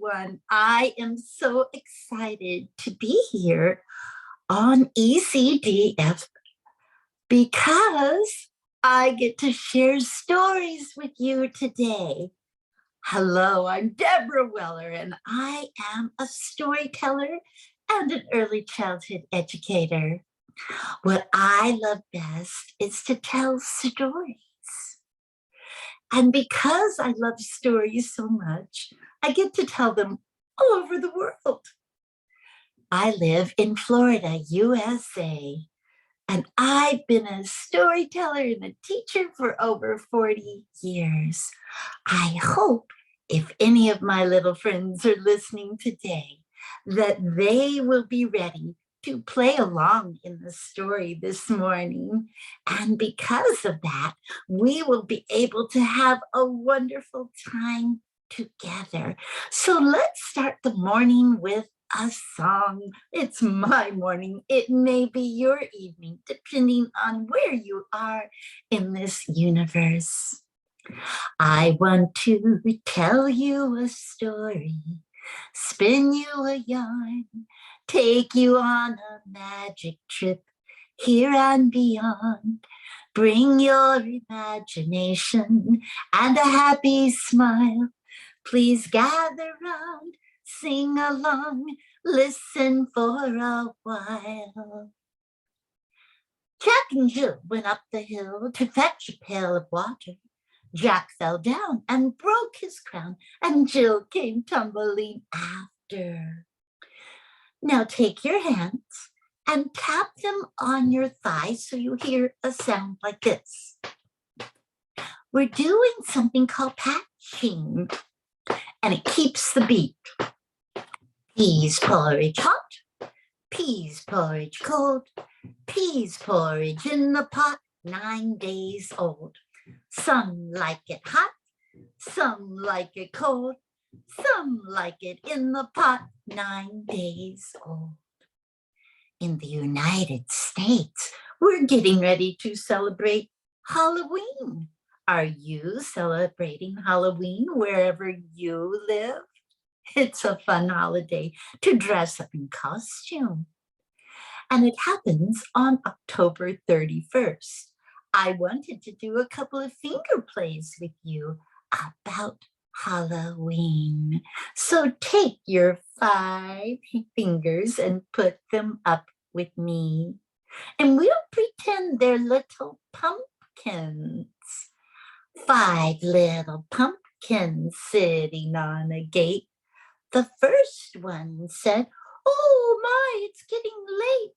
everyone. I am so excited to be here on ECDF because I get to share stories with you today. Hello, I'm Debra Weller, and I am a storyteller and an early childhood educator. What I love best is to tell stories. And because I love stories so much, I get to tell them all over the world. I live in Florida, USA, and I've been a storyteller and a teacher for over 40 years. I hope if any of my little friends are listening today, that they will be ready to play along in the story this morning. And because of that, we will be able to have a wonderful time together. So let's start the morning with a song. It's my morning. It may be your evening, depending on where you are in this universe. I want to tell you a story, spin you a yarn, take you on a magic trip here and beyond. Bring your imagination and a happy smile. Please gather round, sing along, listen for a while. Jack and Jill went up the hill to fetch a pail of water. Jack fell down and broke his crown, and Jill came tumbling after. Now take your hands and tap them on your thighs so you hear a sound like this. We're doing something called patching, and it keeps the beat. Peas porridge hot, peas porridge cold, peas porridge in the pot, 9 days old. Some like it hot, some like it cold, some like it in the pot, 9 days old. In the United States, we're getting ready to celebrate Halloween. Are you celebrating Halloween wherever you live? It's a fun holiday to dress up in costume. And it happens on October 31st. I wanted to do a couple of finger plays with you about Halloween. So take your 5 fingers and put them up with me. And we'll pretend they're little pumpkins. 5 little pumpkins sitting on a gate. The first one said, "Oh my, it's getting late."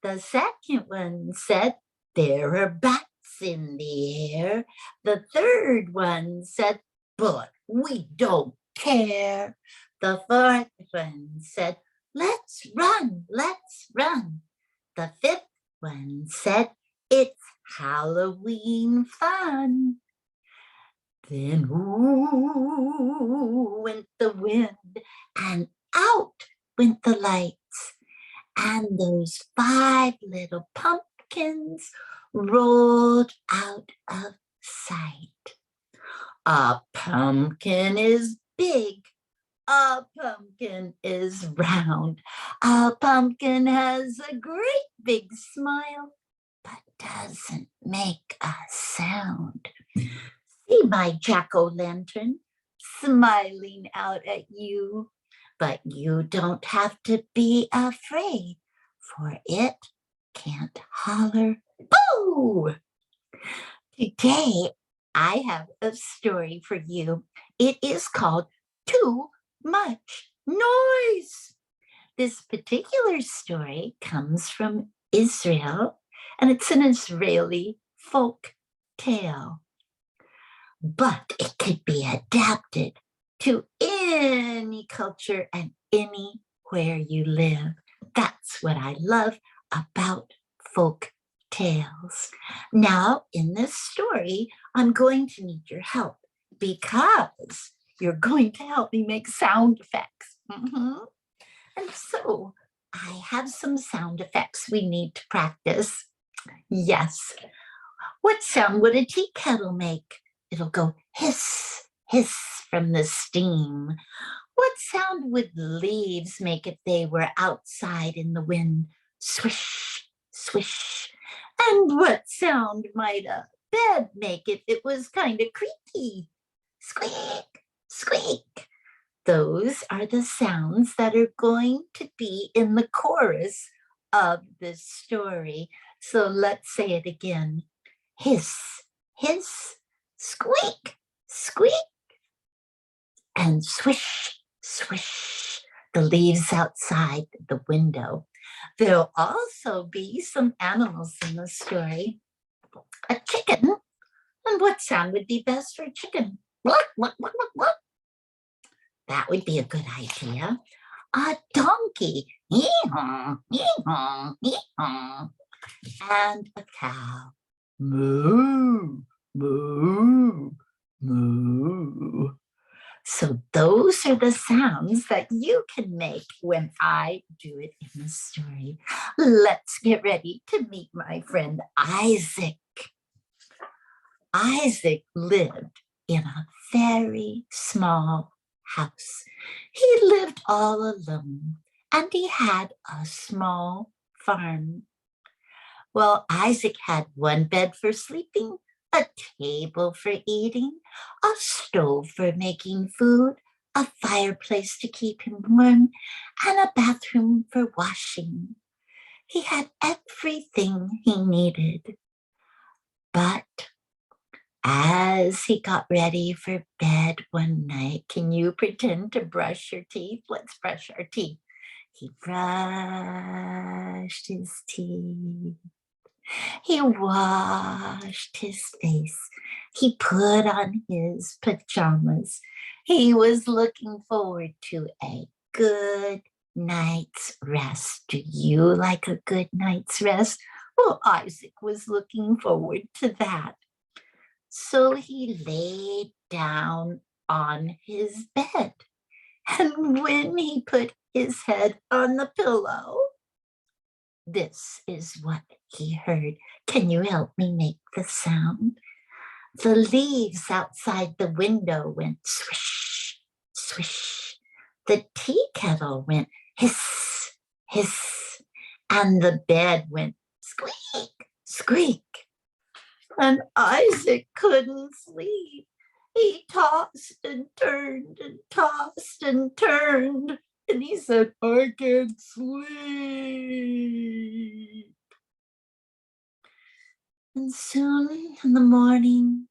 The second one said, "There are bats in the air." The third one said, "But we don't care." The fourth one said, "Let's run, let's run." The fifth one said, "It's Halloween fun." Then ooh went the wind, and out went the lights, and those 5 little pumpkins rolled out of sight. A pumpkin is big, a pumpkin is round, a pumpkin has a great big smile, but doesn't make a sound. See my jack-o'-lantern smiling out at you, but you don't have to be afraid, for it can't holler boo. Today, I have a story for you. It is called Too Much Noise. This particular story comes from Israel, and it's an Israeli folk tale. But it could be adapted to any culture and anywhere you live. That's what I love about folk tales. Now, in this story, I'm going to need your help because you're going to help me make sound effects. And so I have some sound effects we need to practice. Yes. What sound would a tea kettle make? It'll go hiss, hiss from the steam. What sound would leaves make if they were outside in the wind? Swish, swish. And what sound might a bed make if it was kind of creaky? Squeak, squeak. Those are the sounds that are going to be in the chorus of this story. So let's say it again. Hiss, hiss, squeak, squeak, and swish, swish, the leaves outside the window. There'll also be some animals in the story. A chicken. And what sound would be best for a chicken? What, what? That would be a good idea. A donkey. Yee-haw, yee-haw, yee-haw. And a cow. Moo, moo, moo. So those are the sounds that you can make when I do it in the story. Let's get ready to meet my friend Isaac. Isaac lived in a very small house. He lived all alone and he had a small farm. Well, Isaac had one bed for sleeping, a table for eating, a stove for making food, a fireplace to keep him warm, and a bathroom for washing. He had everything he needed. But as he got ready for bed one night, can you pretend to brush your teeth? Let's brush our teeth. He brushed his teeth. He washed his face. He put on his pajamas. He was looking forward to a good night's rest. Do you like a good night's rest? Well, Isaac was looking forward to that. So he laid down on his bed. And when he put his head on the pillow, this is what he heard. Can you help me make the sound? The leaves outside the window went swish, swish. The tea kettle went hiss, hiss. And the bed went squeak, squeak. And Isaac couldn't sleep. He tossed and turned and tossed and turned. And he said, I can't sleep. And soon in the morning,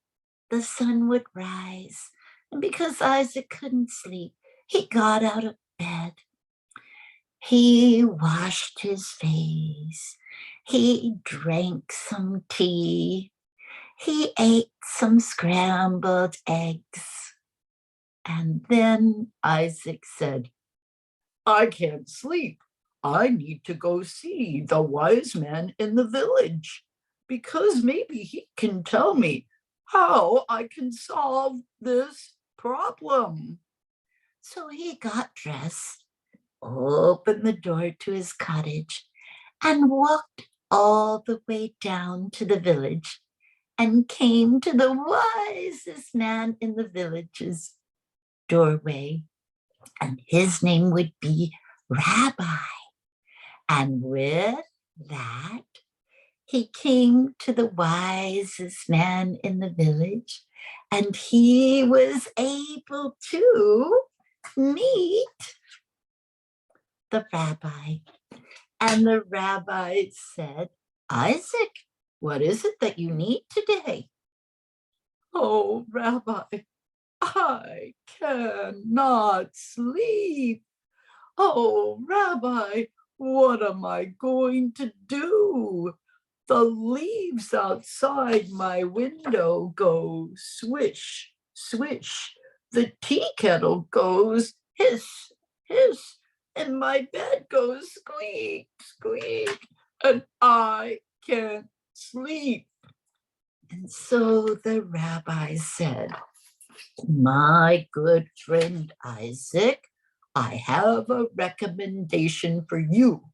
the sun would rise. And because Isaac couldn't sleep, he got out of bed. He washed his face. He drank some tea. He ate some scrambled eggs. And then Isaac said, I can't sleep. I need to go see the wise man in the village because maybe he can tell me how I can solve this problem. So he got dressed, opened the door to his cottage, and walked all the way down to the village and came to the wisest man in the village's doorway. And his name would be Rabbi. And with that, he came to the wisest man in the village, and he was able to meet the rabbi. And the rabbi said, Isaac, what is it that you need today? Oh, Rabbi, I cannot sleep. Oh, Rabbi, what am I going to do? The leaves outside my window go swish, swish. The tea kettle goes hiss, hiss. And my bed goes squeak, squeak. And I can't sleep. And so the rabbi said, my good friend Isaac, I have a recommendation for you.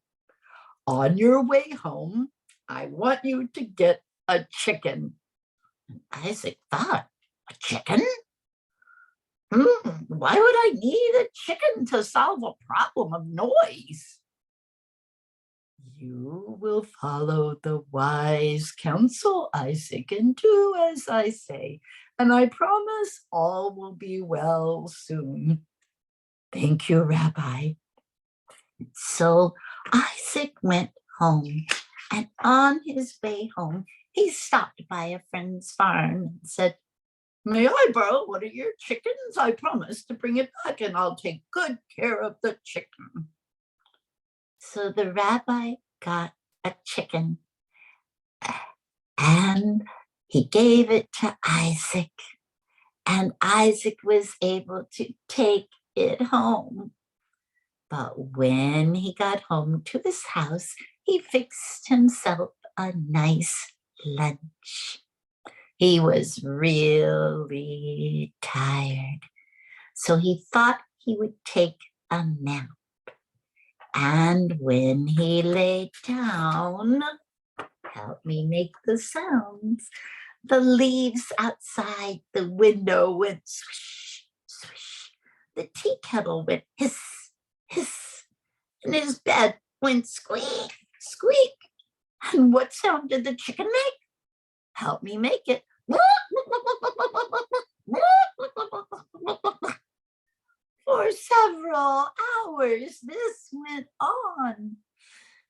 On your way home, I want you to get a chicken. And Isaac thought, a chicken? Why would I need a chicken to solve a problem of noise? You will follow the wise counsel, Isaac, and do as I say, and I promise all will be well soon. Thank you, Rabbi. So Isaac went home, and on his way home, he stopped by a friend's farm and said, "May I borrow one of your chickens? I promise to bring it back, and I'll take good care of the chicken." So the rabbi got a chicken, and he gave it to Isaac, and Isaac was able to take it home. But when he got home to his house, he fixed himself a nice lunch. He was really tired, so he thought he would take a nap. And when he lay down, help me make the sounds, the leaves outside the window went swish, swish. The tea kettle went hiss, hiss, and his bed went squeak, squeak. And what sound did the chicken make? Help me make it. For several hours this went on,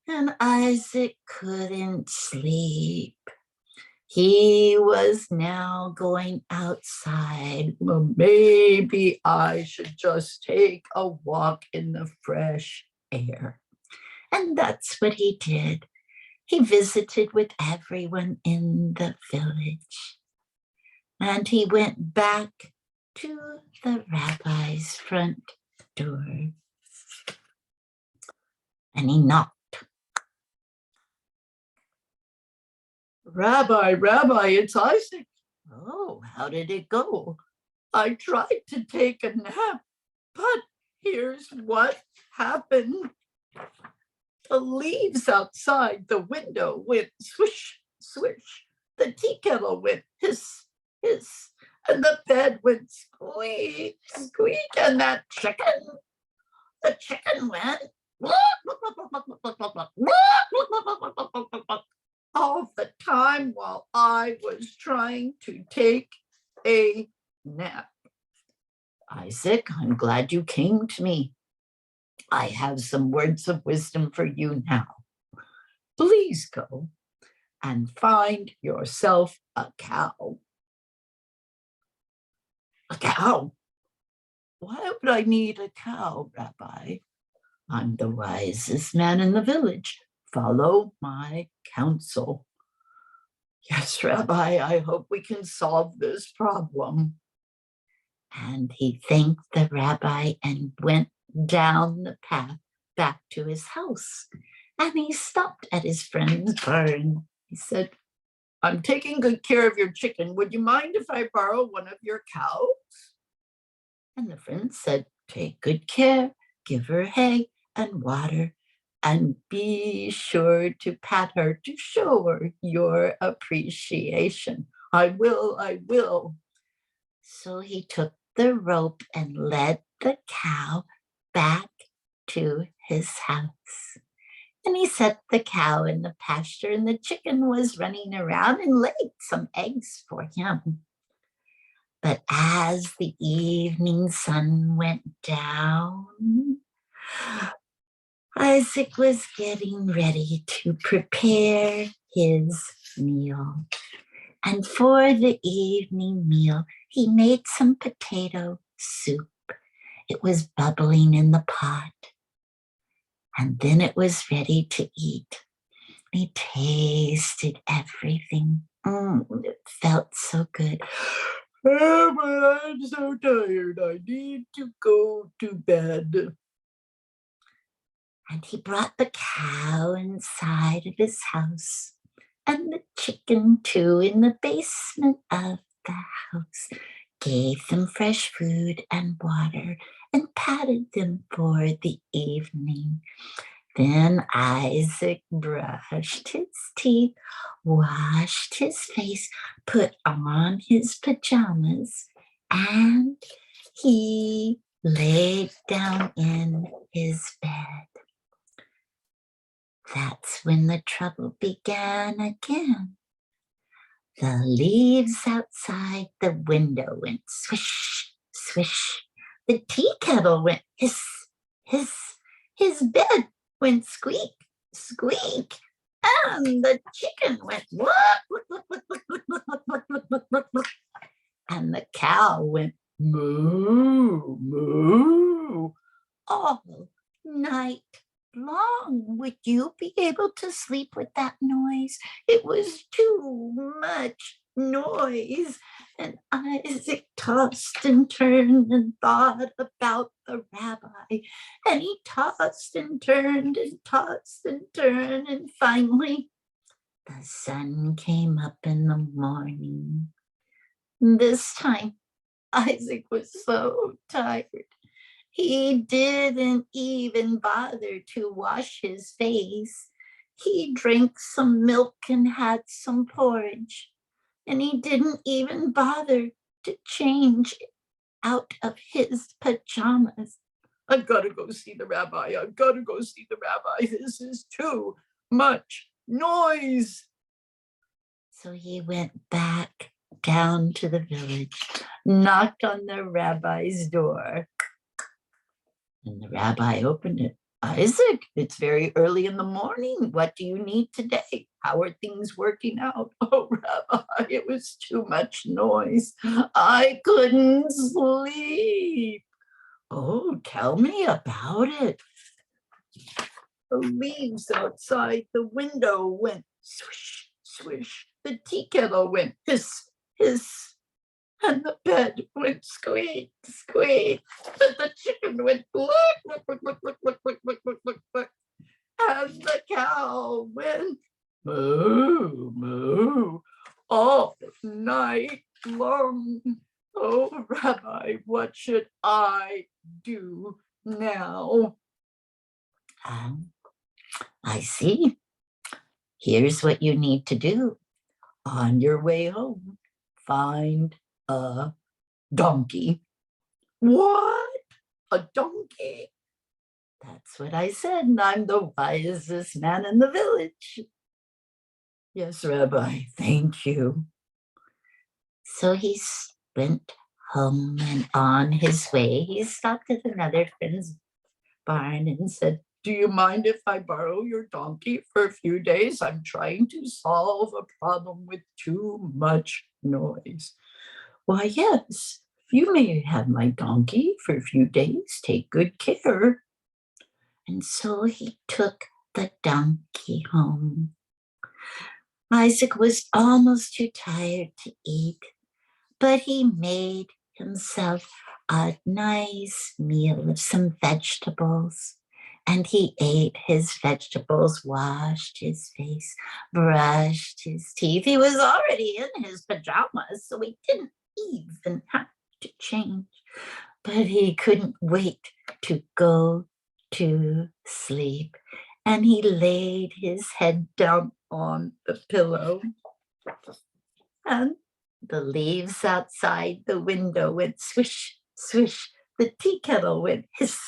and Isaac couldn't sleep. He was now going outside. Well, maybe I should just take a walk in the fresh air. And that's what he did. He visited with everyone in the village. And he went back to the rabbi's front door. And he knocked. "Rabbi, it's Isaac." "Oh, how did it go?" "I tried to take a nap, but here's what happened. The leaves outside the window went swish, swish. The tea kettle went hiss, hiss. And the bed went squeak, squeak. And the chicken went all the time while I was trying to take a nap." "Isaac, I'm glad you came to me. I have some words of wisdom for you now. Please go and find yourself a cow." "A cow? Why would I need a cow, Rabbi? I'm the wisest man in the village. Follow my counsel." "Yes, Rabbi, I hope we can solve this problem." And he thanked the rabbi and went down the path back to his house. And he stopped at his friend's barn. He said, "I'm taking good care of your chicken. Would you mind if I borrow one of your cows?" And the friend said, "Take good care, give her hay and water, and be sure to pat her to show her your appreciation." "I will, I will." So he took the rope and led the cow back to his house. And he set the cow in the pasture, and the chicken was running around and laid some eggs for him. But as the evening sun went down, Isaac was getting ready to prepare his meal. And for the evening meal, he made some potato soup. It was bubbling in the pot. And then it was ready to eat. He tasted everything. It felt so good. "Oh, but I'm so tired. I need to go to bed." And he brought the cow inside of his house, and the chicken too in the basement of the house, gave them fresh food and water, and patted them for the evening. Then Isaac brushed his teeth, washed his face, put on his pajamas, and He laid down in his bed. That's when the trouble began again. The leaves outside the window went swish, swish. The tea kettle went hiss, hiss. His bed went squeak, squeak. And the chicken went what? And the cow went moo, moo. All night long. Would you be able to sleep with that noise? It was too much noise. And Isaac tossed and turned and thought about the rabbi. And he tossed and turned and tossed and turned. And finally, the sun came up in the morning. This time, Isaac was so tired. He didn't even bother to wash his face. He drank some milk and had some porridge. And he didn't even bother to change out of his pajamas. I've got to go see the rabbi. I've got to go see the rabbi. This is too much noise. So he went back down to the village, knocked on the rabbi's door. And the rabbi opened it. Isaac, it's very early in the morning. What do you need today? How are things working out? Oh, Rabbi, it was too much noise. I couldn't sleep. Oh, tell me about it. The leaves outside the window went swish, swish. The tea kettle went hiss, hiss. And the bed went squeak, squeak. And the chicken went look, look, look, look, look, look, look, look, look, look. And the cow went moo, moo, all night long. Oh, Rabbi, what should I do now? I see. Here's what you need to do. On your way home, find a donkey. What? A donkey? That's what I said, and I'm the wisest man in the village. Yes, Rabbi, thank you. So he went home, and on his way, he stopped at another friend's barn and said, do you mind if I borrow your donkey for a few days? I'm trying to solve a problem with too much noise. Why, yes, you may have my donkey for a few days. Take good care. And so he took the donkey home. Isaac was almost too tired to eat, but he made himself a nice meal of some vegetables. And he ate his vegetables, washed his face, brushed his teeth. He was already in his pajamas, so he didn't even have to change. But he couldn't wait to go to sleep. And he laid his head down on the pillow. And the leaves outside the window went swish, swish. The tea kettle went hiss,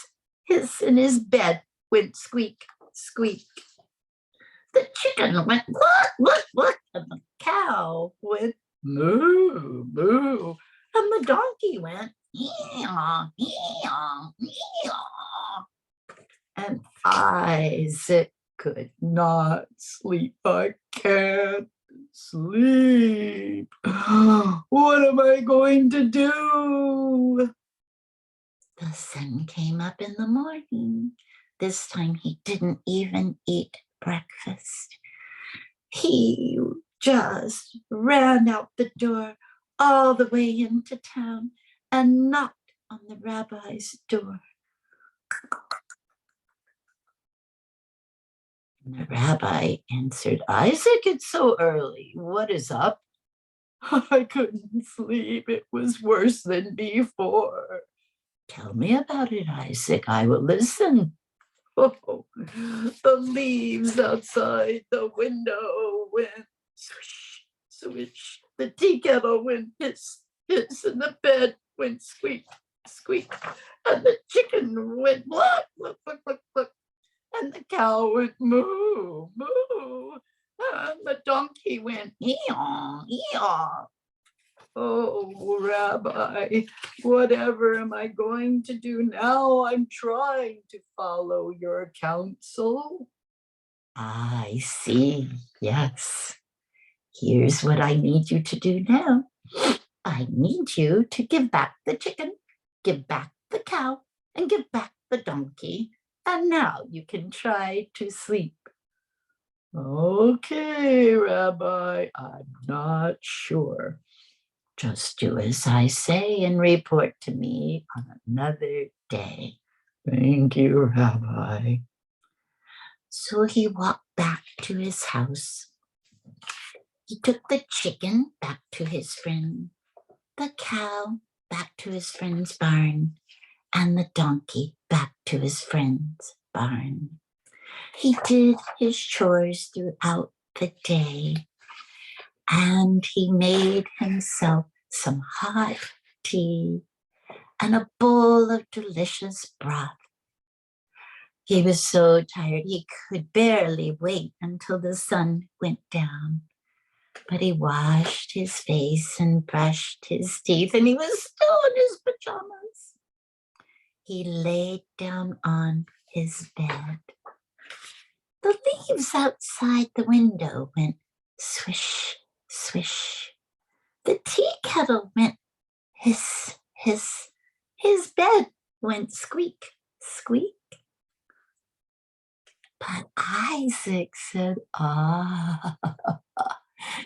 hiss, and his bed went squeak, squeak. The chicken went look, look, look, and the cow went moo, moo, and the donkey went meow, meow, meow. And Isaac could not sleep. I can't sleep. What am I going to do? The sun came up in the morning. This time he didn't even eat breakfast. He just ran out the door all the way into town and knocked on the rabbi's door. And the rabbi answered, Isaac, it's so early. What is up? I couldn't sleep. It was worse than before. Tell me about it, Isaac. I will listen. Oh, the leaves outside the window went swish, swish. The tea kettle went hiss, hiss, and the bed went squeak, squeak. And the chicken went look, look, look, look, look. And the cow went moo, moo. And the donkey went eeyaw, eeyaw. Oh, Rabbi, whatever am I going to do now? I'm trying to follow your counsel. I see, yes. Here's what I need you to do now. I need you to give back the chicken, give back the cow, and give back the donkey. And now you can try to sleep. Okay, Rabbi, I'm not sure. Just do as I say and report to me on another day. Thank you, Rabbi. So he walked back to his house. He took the chicken back to his friend, the cow back to his friend's barn, and the donkey back to his friend's barn. He did his chores throughout the day, and he made himself some hot tea and a bowl of delicious broth. He was so tired he could barely wait until the sun went down. But he washed his face and brushed his teeth, and he was still in his pajamas. He laid down on his bed. The leaves outside the window went swish, swish. The tea kettle went hiss, hiss. His bed went squeak, squeak. But Isaac said, ah,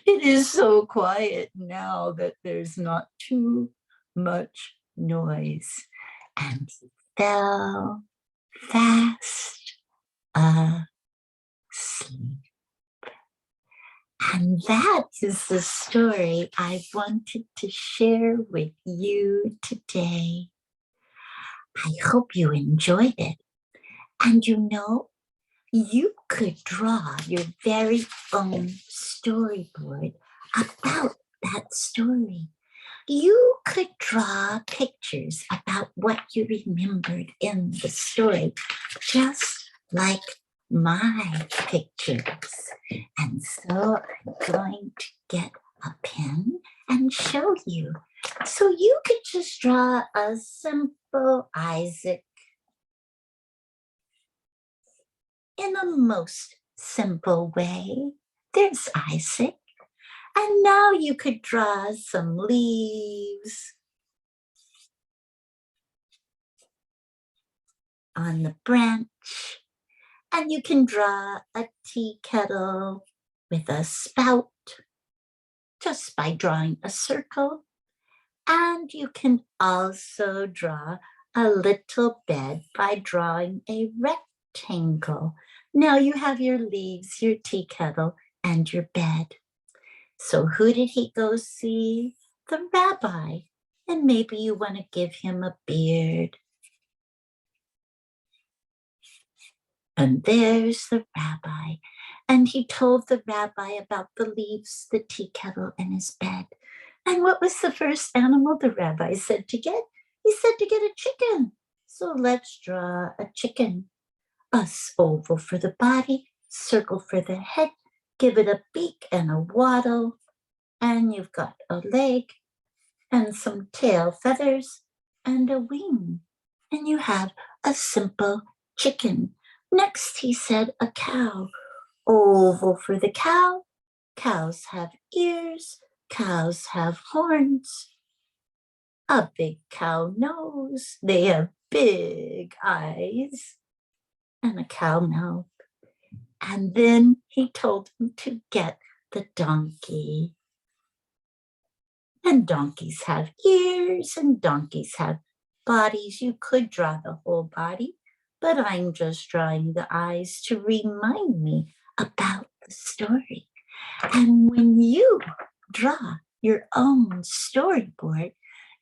it is so quiet now that there's not too much noise. And he fell fast asleep. And that is the story I wanted to share with you today. I hope you enjoyed it. And you know, you could draw your very own storyboard about that story. You could draw pictures about what you remembered in the story, just like my pictures. And so I'm going to get a pen and show you. So you could just draw a simple Isaac in the most simple way. There's Isaac. And now you could draw some leaves on the branch. And you can draw a tea kettle with a spout just by drawing a circle. And you can also draw a little bed by drawing a rectangle. Now you have your leaves, your tea kettle, and your bed. So who did he go see? The rabbi. And maybe you want to give him a beard. And there's the rabbi. And he told the rabbi about the leaves, the tea kettle, and his bed. And what was the first animal the rabbi said to get? He said to get a chicken. So let's draw a chicken. A oval for the body, circle for the head, give it a beak and a waddle. And you've got a leg and some tail feathers and a wing. And you have a simple chicken. Next, he said a cow. Oval for the cow. Cows have ears. Cows have horns. A big cow nose. They have big eyes. And a cow mouth. And then he told him to get the donkey. And donkeys have ears and donkeys have bodies. You could draw the whole body, but I'm just drawing the eyes to remind me about the story. And when you draw your own storyboard,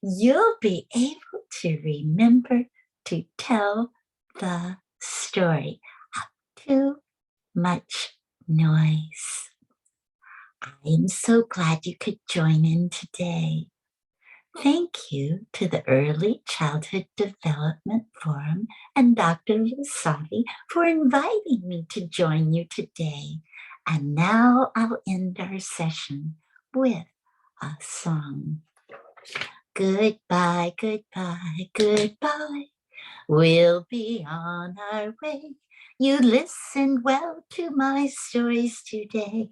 you'll be able to remember to tell the story. Too much noise. I am so glad you could join in today. Thank you to the Early Childhood Development Forum and Dr. Vasati for inviting me to join you today. And now I'll end our session with a song. Goodbye, goodbye, goodbye. We'll be on our way. You listened well to my stories today.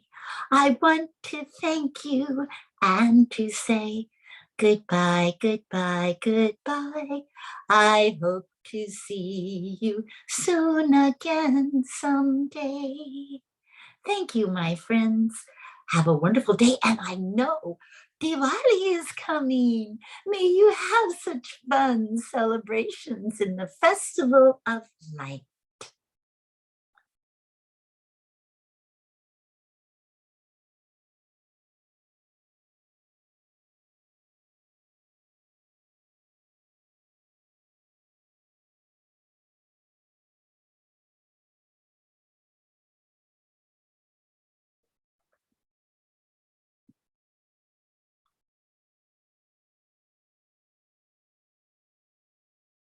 I want to thank you and to say goodbye, goodbye, goodbye. I hope to see you soon again someday. Thank you, my friends. Have a wonderful day. And I know Diwali is coming. May you have such fun celebrations in the Festival of Light.